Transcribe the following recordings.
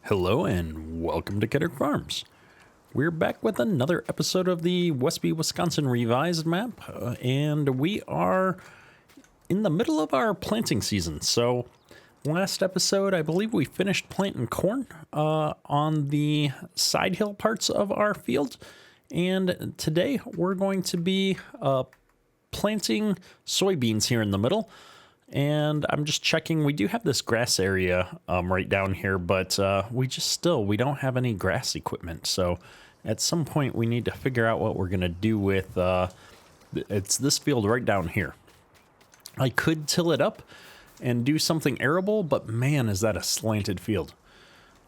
Hello and welcome to Kedrick Farms. We're back with another episode of the Westby Wisconsin Revised map, and we are in the middle of our planting season. So last episode, I believe we finished planting corn on the side hill parts of our field, and today we're going to be planting soybeans here in the middle. And I'm just checking, we do have this grass area right down here, but we don't have any grass equipment. So at some point we need to figure out what we're going to do with, it's this field right down here. I could till it up and do something arable, but man, is that a slanted field.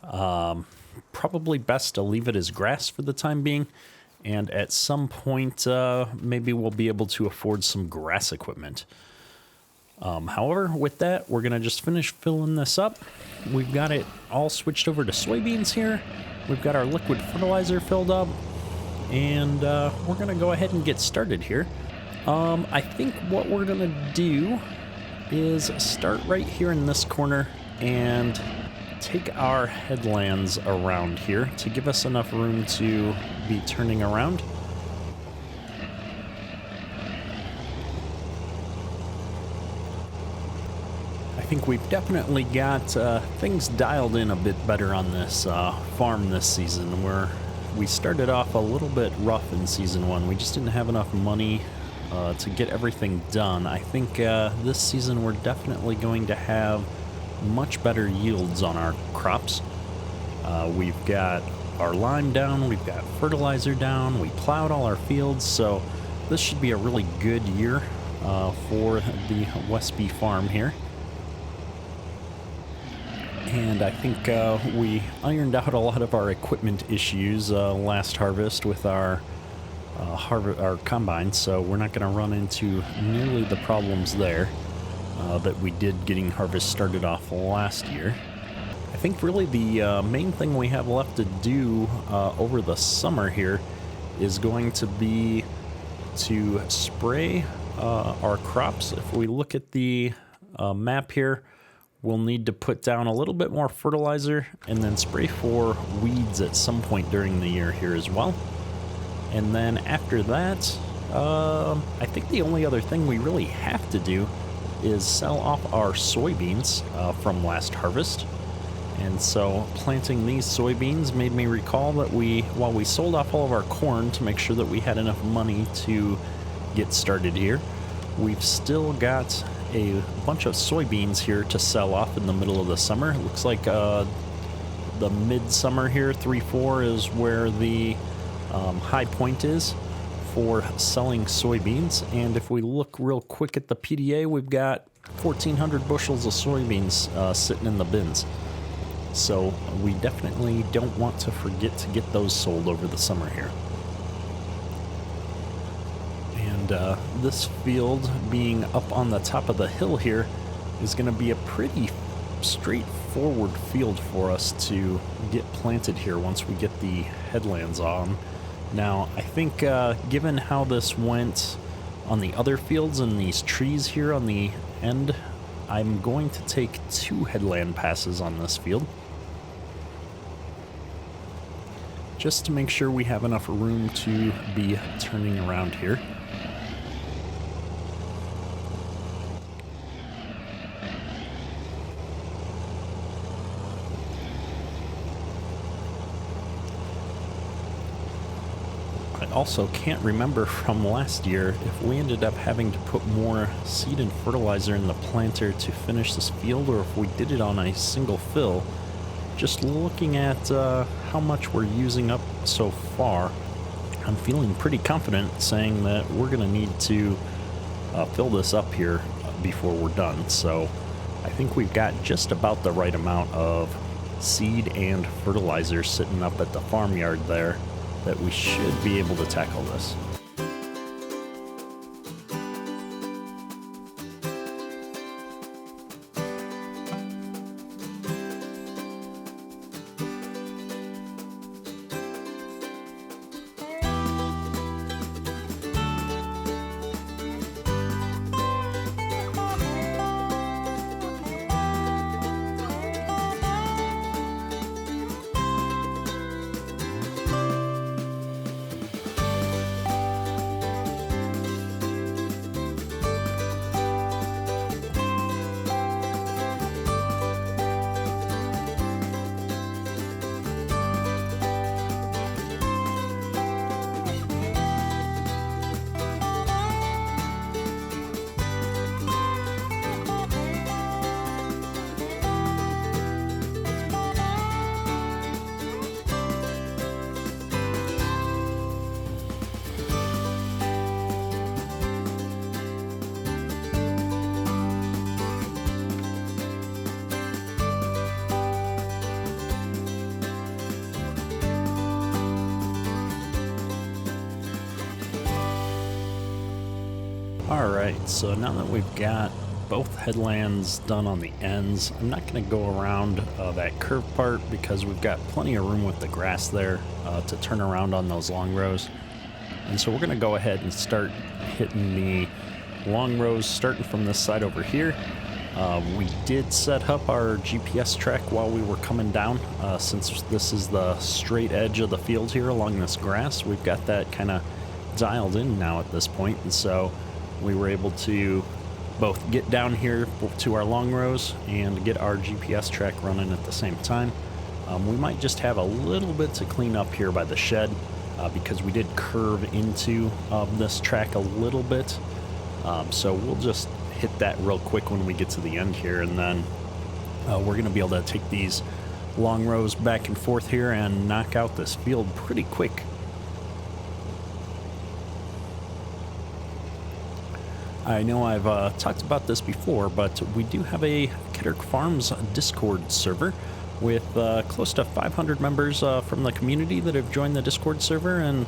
Probably best to leave it as grass for the time being. And at some point, maybe we'll be able to afford some grass equipment. However, with that, we're going to just finish filling this up. We've got it all switched over to soybeans here. We've got our liquid fertilizer filled up, and we're going to go ahead and get started here. I think what we're going to do is start right here in this corner and take our headlands around here to give us enough room to be turning around. I think we've definitely got things dialed in a bit better on this farm this season, where we started off a little bit rough in season one. We just didn't have enough money to get everything done. I think this season we're definitely going to have much better yields on our crops. We've got our lime down, we've got fertilizer down, we plowed all our fields, so this should be a really good year for the Westby farm here. And I think we ironed out a lot of our equipment issues last harvest with our combine, so we're not going to run into nearly the problems there that we did getting harvest started off last year. I think really the main thing we have left to do over the summer here is going to be to spray our crops. If we look at the map here, we'll need to put down a little bit more fertilizer and then spray for weeds at some point during the year here as well. And then after that, I think the only other thing we really have to do is sell off our soybeans from last harvest. And so planting these soybeans made me recall that while we sold off all of our corn to make sure that we had enough money to get started here, we've still got a bunch of soybeans here to sell off in the middle of the summer. It looks like the midsummer here, 3-4, is where the high point is for selling soybeans. And if we look real quick at the PDA, we've got 1,400 bushels of soybeans sitting in the bins. So we definitely don't want to forget to get those sold over the summer here. And this field being up on the top of the hill here is going to be a pretty straightforward field for us to get planted here once we get the headlands on. Now, I think given how this went on the other fields and these trees here on the end, I'm going to take 2 headland passes on this field, just to make sure we have enough room to be turning around here. I also can't remember from last year if we ended up having to put more seed and fertilizer in the planter to finish this field, or if we did it on a single fill. Just looking at how much we're using up so far, I'm feeling pretty confident saying that we're going to need to fill this up here before we're done. So I think we've got just about the right amount of seed and fertilizer sitting up at the farmyard there that we should be able to tackle this. Alright, so now that we've got both headlands done on the ends, I'm not going to go around that curved part because we've got plenty of room with the grass there to turn around on those long rows. And so we're going to go ahead and start hitting the long rows starting from this side over here. We did set up our GPS track while we were coming down. Since this is the straight edge of the field here along this grass, we've got that kind of dialed in now at this point, and so we were able to both get down here to our long rows and get our GPS track running at the same time. We might just have a little bit to clean up here by the shed because we did curve into this track a little bit. So we'll just hit that real quick when we get to the end here, and then we're going to be able to take these long rows back and forth here and knock out this field pretty quick. I know I've talked about this before, but we do have a Kitterick Farms Discord server with close to 500 members from the community that have joined the Discord server, and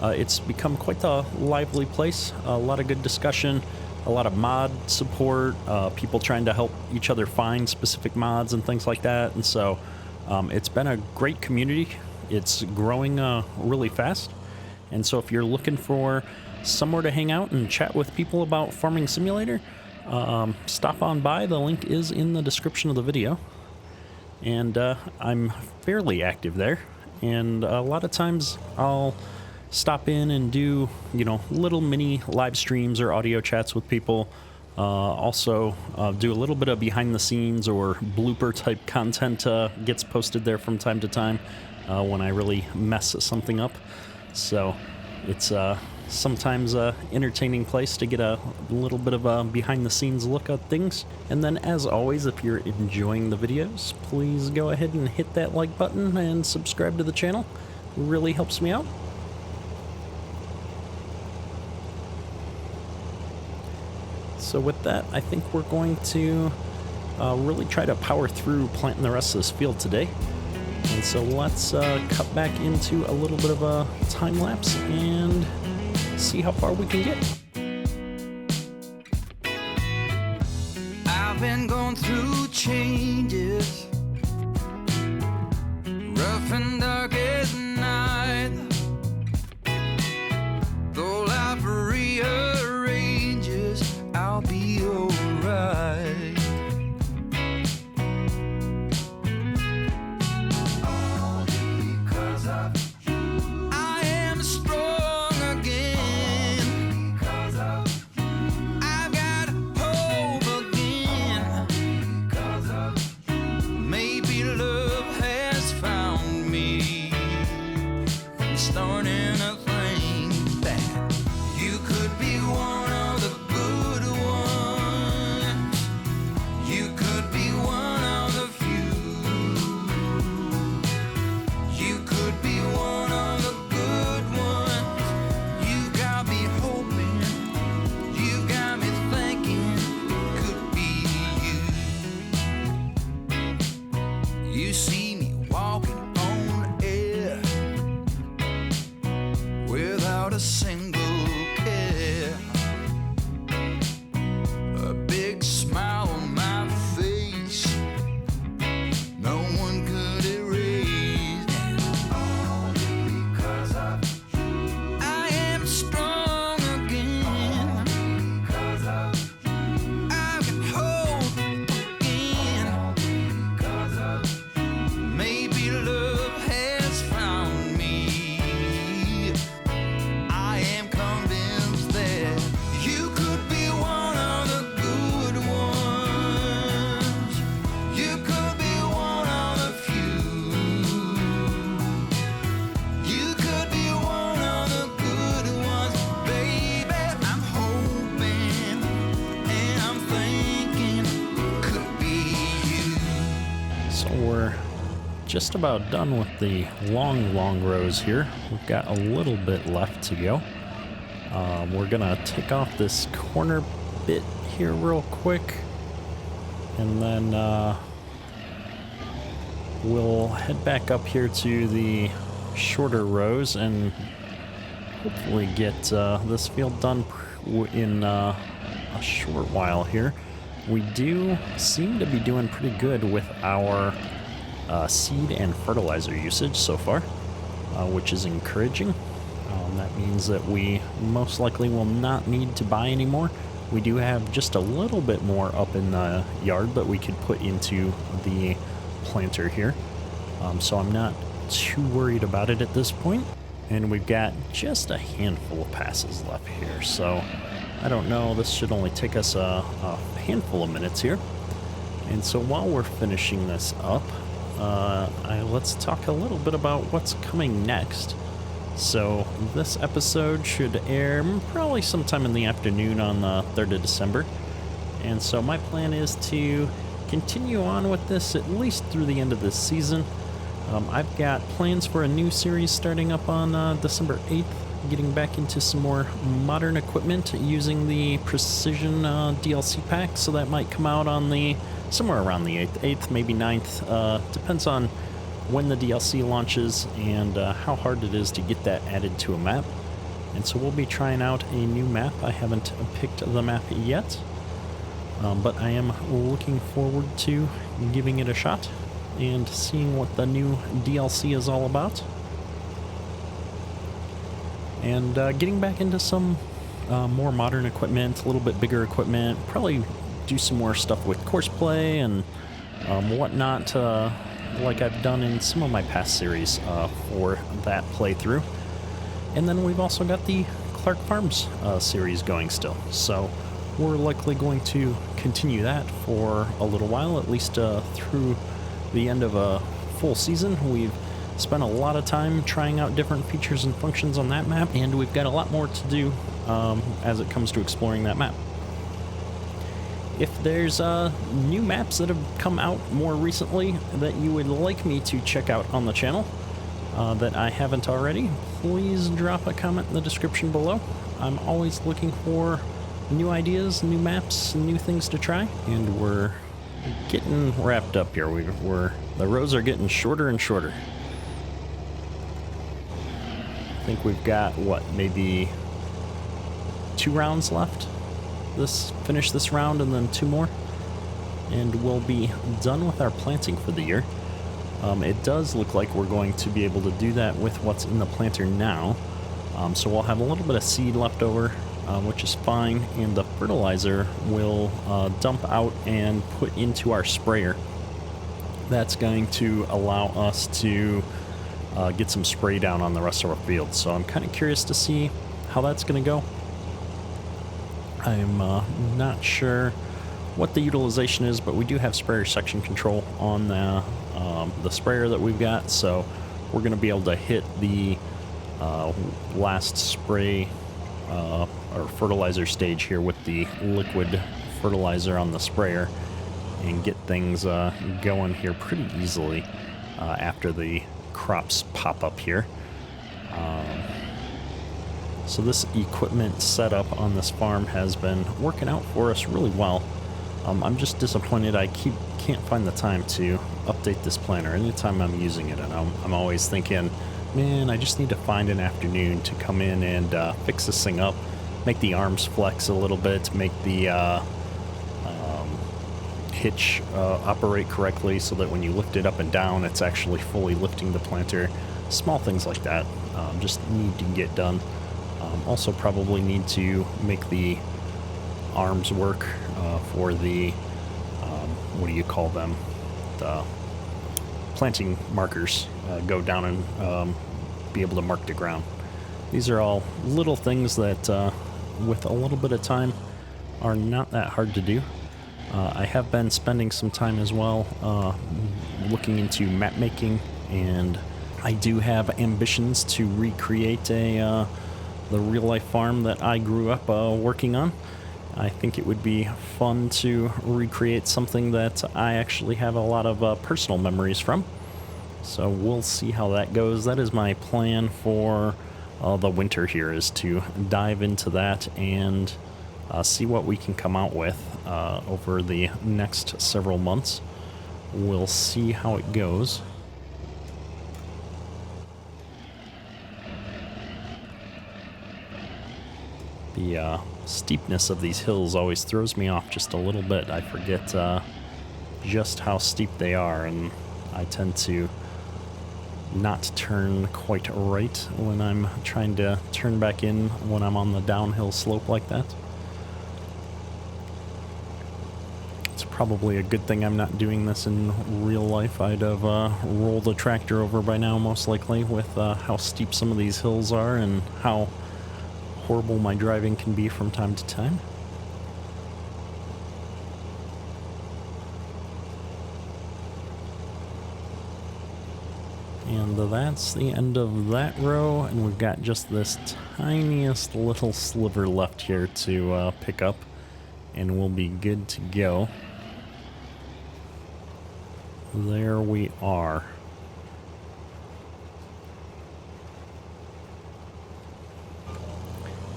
it's become quite a lively place. A lot of good discussion, a lot of mod support, people trying to help each other find specific mods and things like that, and so it's been a great community. It's growing really fast, and so if you're looking for somewhere to hang out and chat with people about Farming Simulator, stop on by. The link is in the description of the video, and I'm fairly active there, and a lot of times I'll stop in and do, you know, little mini live streams or audio chats with people. Also do a little bit of behind the scenes or blooper type content gets posted there from time to time when I really mess something up. So it's sometimes a entertaining place to get a little bit of a behind the scenes look at things. And then, as always, if you're enjoying the videos, please go ahead and hit that like button and subscribe to the channel. It really helps me out. So with that, I think we're going to really try to power through planting the rest of this field today. And so let's cut back into a little bit of a time lapse and see how far we can get. I've been going through changes, rough and dark as night. Though life rearranges, I'll be alright. You see me walking on air without a single care. A big smile on my face, no one could erase. All because of you, I am strong again. Because of you, I can hold again. Because of maybe love has found me. I am convinced that you could be one of the good ones. You could be one of the few. You could be one of the good ones, baby. I'm hoping and I'm thinking could be you. So we're just about done with the long rows here. We've got a little bit left to go. We're gonna take off this corner bit here real quick, and then we'll head back up here to the shorter rows and hopefully get this field done in a short while here. We do seem to be doing pretty good with our seed and fertilizer usage so far, which is encouraging. That means that we most likely will not need to buy anymore. We do have just a little bit more up in the yard that we could put into the planter here. So I'm not too worried about it at this point. And we've got just a handful of passes left here. So I don't know, this should only take us a handful of minutes here. And so while we're finishing this up, let's talk a little bit about what's coming next. So this episode should air probably sometime in the afternoon on the 3rd of December. And so my plan is to continue on with this at least through the end of this season. I've got plans for a new series starting up on December 8th, getting back into some more modern equipment using the Precision DLC pack. So that might come out on somewhere around the 8th, maybe 9th. Depends on when the DLC launches and how hard it is to get that added to a map. And so we'll be trying out a new map. I haven't picked the map yet, but I am looking forward to giving it a shot and seeing what the new DLC is all about. And getting back into some more modern equipment, a little bit bigger equipment, probably do some more stuff with courseplay and whatnot, like I've done in some of my past series for that playthrough. And then we've also got the Clark Farms series going still. So we're likely going to continue that for a little while, at least through the end of a full season. We've spent a lot of time trying out different features and functions on that map, and we've got a lot more to do as it comes to exploring that map. If there's new maps that have come out more recently that you would like me to check out on the channel that I haven't already, please drop a comment in the description below. I'm always looking for new ideas, new maps, new things to try, and we're getting wrapped up here. The rows are getting shorter and shorter. I think we've got, maybe 2 rounds left? Finish this round and then 2 more, and we'll be done with our planting for the year. It does look like we're going to be able to do that with what's in the planter now. So we'll have a little bit of seed left over, which is fine, and the fertilizer will dump out and put into our sprayer. That's going to allow us to get some spray down on the rest of our field. So I'm kind of curious to see how that's going to go. I'm not sure what the utilization is, but we do have sprayer section control on the sprayer that we've got, so we're going to be able to hit the last spray or fertilizer stage here with the liquid fertilizer on the sprayer and get things going here pretty easily after the crops pop up here. So this equipment setup on this farm has been working out for us really well. I'm just disappointed I can't find the time to update this planter anytime I'm using it, and I'm always thinking, man, I just need to find an afternoon to come in and fix this thing up, make the arms flex a little bit, make the hitch operate correctly so that when you lift it up and down, it's actually fully lifting the planter. Small things like that just need to get done. Also probably need to make the arms work for the, what do you call them, the planting markers, go down and be able to mark the ground. These are all little things that with a little bit of time are not that hard to do. I have been spending some time as well looking into map making, and I do have ambitions to recreate the real life farm that I grew up working on. I think it would be fun to recreate something that I actually have a lot of personal memories from. So we'll see how that goes. That is my plan for the winter here, is to dive into that and see what we can come out with over the next several months. We'll see how it goes. The steepness of these hills always throws me off just a little bit. I forget just how steep they are, and I tend to not turn quite right when I'm trying to turn back in when I'm on the downhill slope like that. It's probably a good thing I'm not doing this in real life. I'd have rolled a tractor over by now, most likely, with how steep some of these hills are and how horrible my driving can be from time to time. And that's the end of that row, and we've got just this tiniest little sliver left here to pick up, and we'll be good to go. There we are.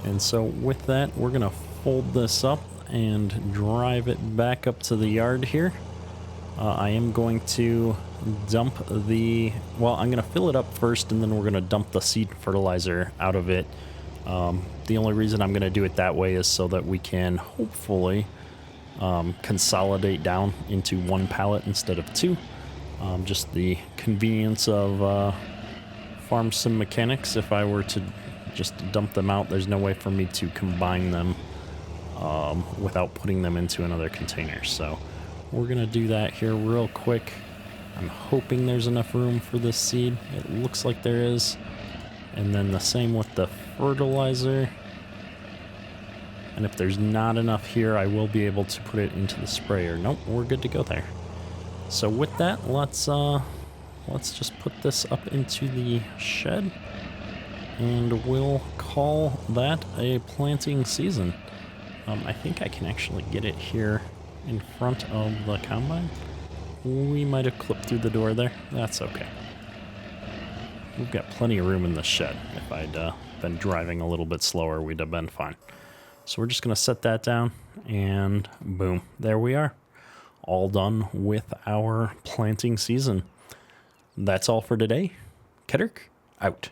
And so with that, we're gonna fold this up and drive it back up to the yard here. I am going to dump the, well, I'm going to fill it up first, and then we're going to dump the seed fertilizer out of it. The only reason I'm going to do it that way is so that we can hopefully consolidate down into one pallet instead of two. Just the convenience of farm sim mechanics. If I were to just dump them out, there's no way for me to combine them without putting them into another container. So we're going to do that here real quick. I'm hoping there's enough room for this seed. It looks like there is. And then the same with the fertilizer. And if there's not enough here, I will be able to put it into the sprayer. Nope, we're good to go there. So with that, let's just put this up into the shed, and we'll call that a planting season. I think I can actually get it here in front of the combine. We might have clipped through the door there. That's okay. We've got plenty of room in the shed. If I'd been driving a little bit slower, we'd have been fine. So we're just going to set that down, and boom, there we are. All done with our planting season. That's all for today. Ketterk, out.